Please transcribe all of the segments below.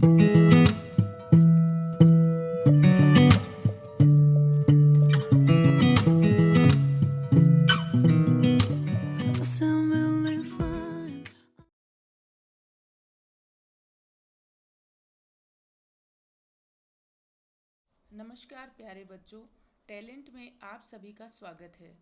नमस्कार प्यारे बच्चों, टैलेंट में आप सभी का स्वागत है।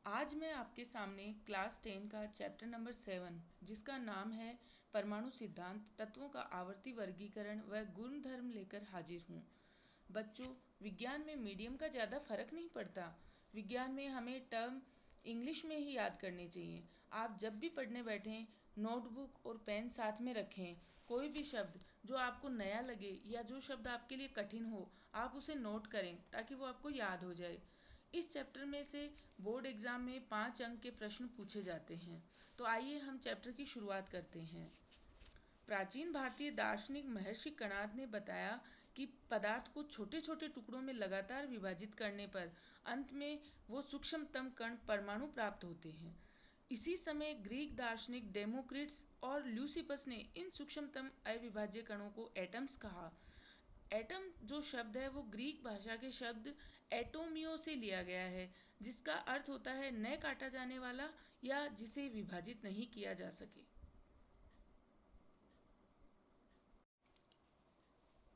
आज मैं आपके सामने क्लास 10 का चैप्टर नंबर 7 जिसका नाम है परमाणु सिद्धांत, तत्वों का आवर्ती वर्गीकरण व गुणधर्म लेकर हाजिर हूँ। बच्चों, विज्ञान में मीडियम का ज़्यादा फर्क नहीं पड़ता। विज्ञान में हमें टर्म इंग्लिश में ही याद करने चाहिए। आप जब भी पढ़ने बैठें, नोटबुक और पेन साथ में रखें। कोई भी शब्द जो आपको नया लगे या जो शब्द आपके लिए कठिन हो, आप उसे नोट करें ताकि वो आपको याद हो जाए। इस चैप्टर में से बोर्ड एग्जाम में 5 अंक के प्रश्न पूछे जाते हैं। तो आइए हम चैप्टर की शुरुआत करते हैं। प्राचीन भारतीय दार्शनिक महर्षि कणाद ने बताया कि पदार्थ को छोटे छोटे टुकड़ों में लगातार विभाजित करने पर अंत में वो सूक्ष्मतम कण परमाणु प्राप्त होते हैं। इसी समय ग्रीक दार्शनिक डेमोक्रिट्स और ल्यूसिपस ने इन सूक्ष्मतम अविभाज्य कणों को एटम्स कहा। एटम जो शब्द है वो ग्रीक भाषा के शब्द एटोमियो से लिया गया है, जिसका अर्थ होता है न काटा जाने वाला या जिसे विभाजित नहीं किया जा सके।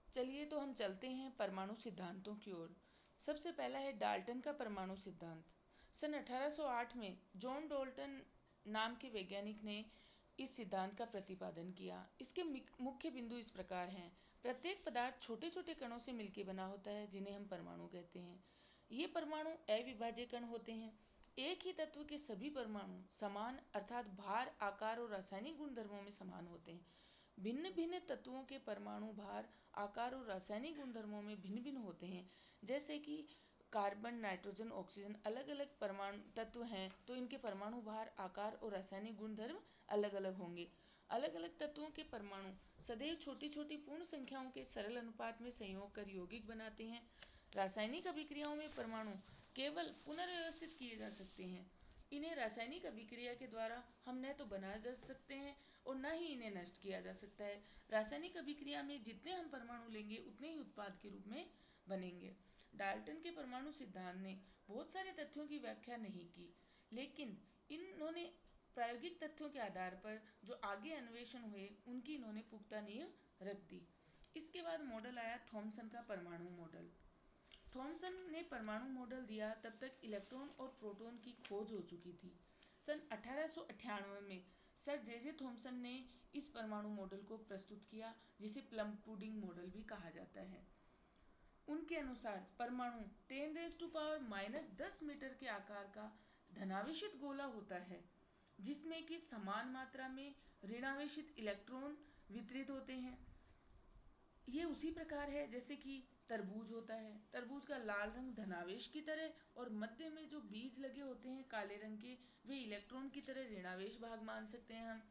चलिए तो हम चलते हैं परमाणु सिद्धांतों की ओर। सबसे पहला है डाल्टन का परमाणु सिद्धांत। सन 1808 में जॉन डाल्टन नाम के वैज्ञानिक ने इस सिद्धांत का प्रतिपादन किया। इसके मुख्य बिंदु इस प्रकार हैं। प्रत्येक पदार्थ छोटे छोटे कणों से मिलकर बना होता है, जिन्हें हम परमाणु कहते हैं। ये परमाणु अविभाज्य कण होते हैं। एक ही तत्व के सभी परमाणु समान अर्थात भार, आकार और रासायनिक गुणधर्मों में समान होते हैं। भिन्न भिन्न तत्वों के परमाणु भार, आकार और रासायनिक गुणधर्मों में भिन्न भिन्न होते हैं। जैसे कि कार्बन, नाइट्रोजन, ऑक्सीजन अलग अलग परमाणु तत्व हैं, तो इनके परमाणु भार, आकार और रासायनिक गुणधर्म अलग अलग होंगे। अलग अलग तत्वों के परमाणु सदैव छोटी छोटी पूर्ण संख्याओं के सरल अनुपात में संयोग कर यौगिक बनाते हैं। रासायनिक अभिक्रियाओं में परमाणु केवल पुनर्व्यवस्थित किए जा सकते हैं। इन्हें रासायनिक अभिक्रिया के द्वारा हम न तो बना जा सकते हैं और न ही इन्हें नष्ट किया जा सकता है। रासायनिक अभिक्रिया में जितने हम परमाणु लेंगे उतने ही उत्पाद के रूप में बनेंगे। डाल्टन के परमाणु सिद्धांत ने बहुत सारे तथ्यों की व्याख्या नहीं की, लेकिन इन्होंने प्रायोगिक तथ्यों के आधार पर जो आगे अन्वेषण हुए उनकी इन्होंने पुख्ता नींव रख दी। इसके बाद मॉडल आया थॉमसन का परमाणु मॉडल। थॉमसन ने परमाणु मॉडल दिया तब तक इलेक्ट्रॉन और प्रोटॉन की खोज हो चुकी थी। सन 1898 में सर जे थॉमसन ने इस परमाणु मॉडल को प्रस्तुत किया, जिसे प्लम पुडिंग मॉडल भी कहा जाता है। उनके अनुसार परमाणु 10⁻⁻10 मीटर के आकार का धनावेशित गोला होता है, जिसमें कि समान मात्रा में ऋणावेशित इलेक्ट्रॉन वितरित होते हैं। ये उसी प्रकार है जैसे कि तरबूज होता है। तरबूज का लाल रंग धनावेश की तरह और मध्य में जो बीज लगे होते हैं काले रंग के, वे इलेक्ट्रॉन की तरह ऋणावेश भाग मान सकते हैं हम।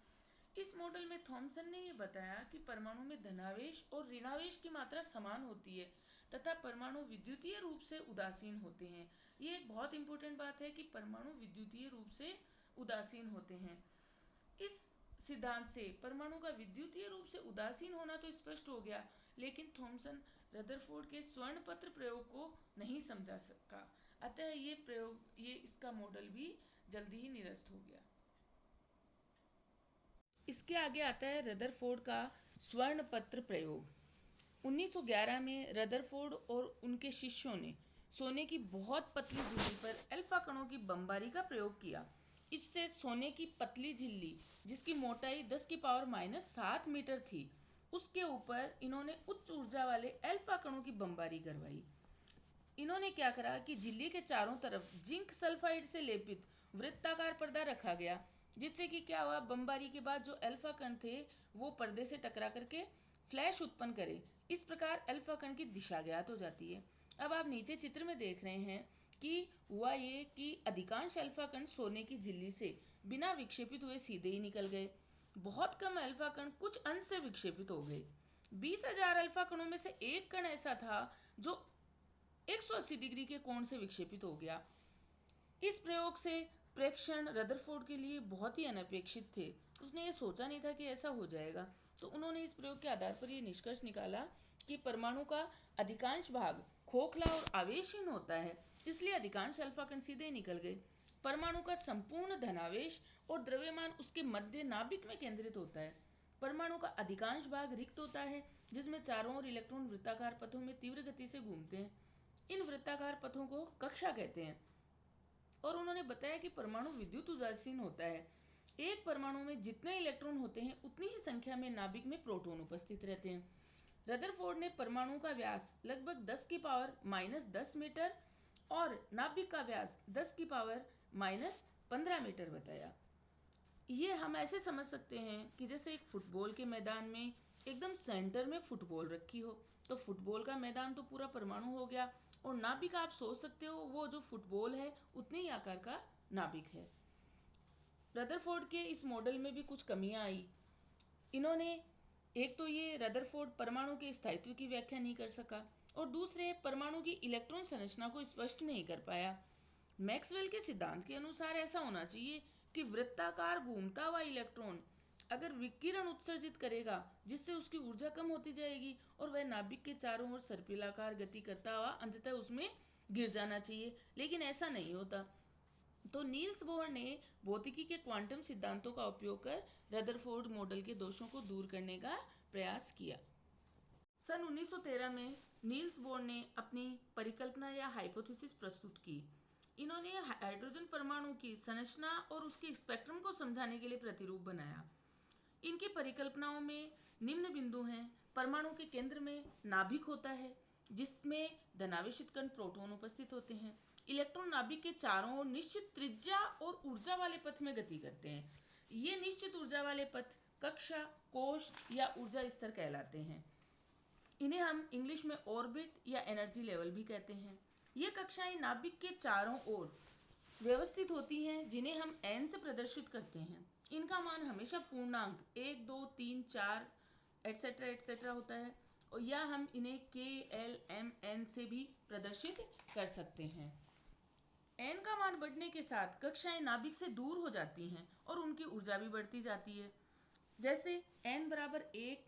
इस मॉडल में थॉमसन ने यह बताया कि परमाणु में धनावेश और ऋणावेश की मात्रा समान होती है तथा परमाणु विद्युतीय रूप से उदासीन होते हैं। ये एक बहुत इंपॉर्टेंट बात है कि परमाणु विद्युतीय रूप से उदासीन होते हैं। इस सिद्धांत से परमाणु का विद्युतीय रूप से उदासीन होना तो स्पष्ट हो गया, लेकिन थॉमसन रदरफोर्ड के स्वर्ण पत्र प्रयोग को नहीं समझा सका। अतः ये इसका मॉडल भी जल्दी ही निरस्त हो गया। इसके आगे आता है रदरफोर्ड का स्वर्ण पत्र प्रयोग। 1911 में रदरफोर्ड और उनके शिष्यों ने सोने की बहुत पतली झिल्ली पर अल्फा कणों की बमबारी का प्रयोग किया। इससे सोने की पतली झिल्ली, जिसकी मोटाई 10⁻⁷ मीटर थी, उसके ऊपर इन्होंने उच्च ऊर्जा वाले अल्फा कणों की बमबारी करवाई। इन्होंने क्या करा कि झिल्ली के चारों तरफ जिंक सल्फाइड से लेपित वृत्ताकार पर्दा रखा गया, जिससे कि क्या हुआ, बमबारी के बाद जो अल्फा कण थे वो पर्दे से टकरा करके फ्लैश उत्पन्न करे। इस प्रकार अल्फा कण की दिशा ज्ञात हो जाती है। अब आप नीचे चित्र में देख रहे हैं कि हुआ ये कि अधिकांश अल्फा कण सोने की झिल्ली से बिना विक्षेपित हुए सीधे ही निकल गए। बहुत कम अल्फा कण कुछ अंश से विक्षेपित हो गए। 20,000 अल्फा कणों में से एक कण ऐसा था जो 180 डिग्री के कोण से विक्षेपित हो गया। इस प्रयोग से प्रेक्षण रदरफोर्ड के लिए बहुत ही अनपेक्षित थे। उसने ये सोचा नहीं था कि ऐसा हो जाएगा। तो उन्होंने इस प्रयोग के आधार पर ये निष्कर्ष निकाला कि परमाणु का अधिकांश भाग खोखला और आवेशहीन होता है, इसलिए अधिकांश अल्फा कण सीधे निकल गए। परमाणु का संपूर्ण धनावेश और द्रव्यमान उसके मध्य नाभिक में केंद्रित होता है। परमाणु का अधिकांश भाग रिक्त होता है, जिसमें चारों ओर इलेक्ट्रॉन वृत्ताकार पथों में तीव्र गति से घूमते हैं। इन वृत्ताकार पथों को कक्षा कहते हैं। और उन्होंने बताया कि परमाणु विद्युत उदासीन होता है। एक परमाणु में जितने इलेक्ट्रॉन होते हैं उतनी ही संख्या में नाभिक में प्रोटॉन उपस्थित रहते हैं। रदरफोर्ड ने परमाणु का व्यास लगभग 10⁻⁻10 मीटर और नाभिक का व्यास 10⁻⁻15 मीटर बताया। ये हम ऐसे समझ सकते हैं कि जैसे एक फुटबॉल के मैदान में एकदम सेंटर में फुटबॉल रखी हो, तो फुटबॉल का मैदान तो पूरा परमाणु हो गया, और नाभिक आप सोच सकते हो वो जो फुटबॉल है उतने ही आकार का नाभिक है। रदरफोर्ड के इस मॉडल में भी कुछ कमियां आई। इन्होंने एक तो ये रदरफोर्ड परमाणु के स्थायित्व की व्याख्या नहीं कर सका, और दूसरे परमाणु की इलेक्ट्रॉन संरचना को स्पष्ट नहीं कर पाया। मैक्सवेल के सिद्धांत के अनुसार ऐसा होना चाहिए कि वृत्ताकार घूमता हुआ इलेक्ट्रॉन अगर विकिरण उत्सर्जित करेगा जिससे उसकी ऊर्जा कम होती जाएगी और वह नाभिक के चारों ओर सर्पिलाकार गति करता हुआ अंततः उसमें गिर जाना चाहिए, लेकिन ऐसा नहीं होता। तो नील्स बोहर ने भौतिकी के क्वांटम सिद्धांतों का उपयोग कर रदरफोर्ड मॉडल के दोषों को दूर करने का प्रयास किया। सन 1913 में नील्स बोहर ने अपनी परिकल्पना या हाइपोथेसिस प्रस्तुत की। इन्होंने हाइड्रोजन परमाणु की संरचना और उसके स्पेक्ट्रम को समझाने के लिए प्रतिरूप बनाया। इनकी परिकल्पनाओं में निम्न बिंदु हैं। परमाणु के केंद्र में नाभिक होता है जिसमें धनावेशित कण प्रोटॉन उपस्थित होते हैं। इलेक्ट्रॉन नाभिक के चारों ओर निश्चित त्रिज्या और ऊर्जा वाले पथ में गति करते हैं। ये निश्चित ऊर्जा वाले पथ कक्षा, कोश या ऊर्जा स्तर कहलाते हैं। इन्हें हम इंग्लिश में ऑर्बिट या एनर्जी लेवल भी कहते हैं। ये कक्षाएं नाभिक के चारों ओर व्यवस्थित होती हैं, जिन्हें हम n से प्रदर्शित करते हैं। इनका मान हमेशा पूर्णांक 1, 2, 3, 4 एटसेट्रा एटसेट्रा होता है, और या हम इन्हें k, l, m, n से भी प्रदर्शित कर सकते हैं। n का मान बढ़ने के साथ कक्षाएं नाभिक से दूर हो जाती हैं और उनकी ऊर्जा भी बढ़ती जाती है। जैसे n बराबर 1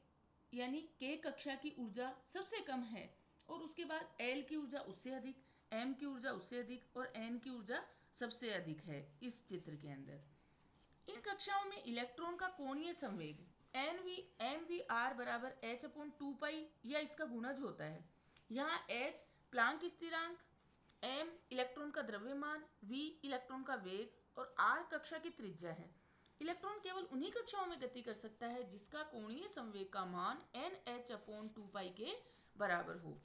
यानी k कक्षा की ऊर्जा सबसे कम है, और उसके बाद l की ऊर्जा उससे अधिक, m की ऊर्जा उससे अधिक और n की ऊर्जा सबसे अधिक है इस चित्र के अंदर। इन कक्षाओं में इलेक्ट्रॉन का कोणीय संवेग mvr बराबर h/2π या इसका गुणज होता है। यहाँ h प्लांक स्थिरांक, m इलेक्ट्रॉन का द्रव्यमान, v इलेक्ट्रॉन का वेग और r कक्षा की त्रिज्या है। इलेक्ट्रॉन केवल उन्हीं कक्षाओं में गति कर सकता है जिसका कोणीय संवेग का मान nh/2π के बराबर हो।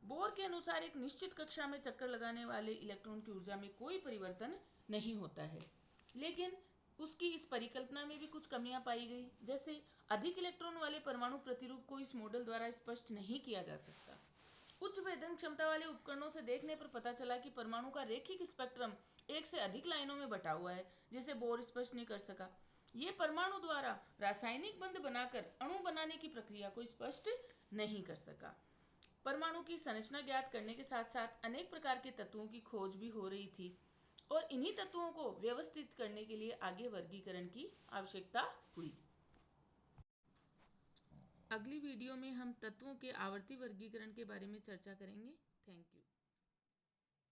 बोर के अनुसार एक निश्चित कक्षा में चक्कर लगाने वाले इलेक्ट्रॉन की ऊर्जा में कोई परिवर्तन नहीं होता है, लेकिन उसकी इस परिकल्पना में भी कुछ कमियां पाई गई। जैसे अधिक इलेक्ट्रॉन वाले परमाणु प्रतिरूप को इस मॉडल द्वारा स्पष्ट नहीं किया जा सकता। उच्च भेदन क्षमता वाले उपकरणों से देखने पर पता चला कि परमाणु का रेखिक स्पेक्ट्रम एक से अधिक लाइनों में बटा हुआ है, जिसे बोर स्पष्ट नहीं कर सका। ये परमाणु द्वारा रासायनिक बंध बनाकर अणु बनाने की प्रक्रिया को स्पष्ट नहीं कर सका। परमाणु की संरचना ज्ञात करने के साथ साथ अनेक प्रकार के तत्वों की खोज भी हो रही थी, और इन्हीं तत्वों को व्यवस्थित करने के लिए आगे वर्गीकरण की आवश्यकता हुई। अगली वीडियो में हम तत्वों के आवर्ती वर्गीकरण के बारे में चर्चा करेंगे। Thank you.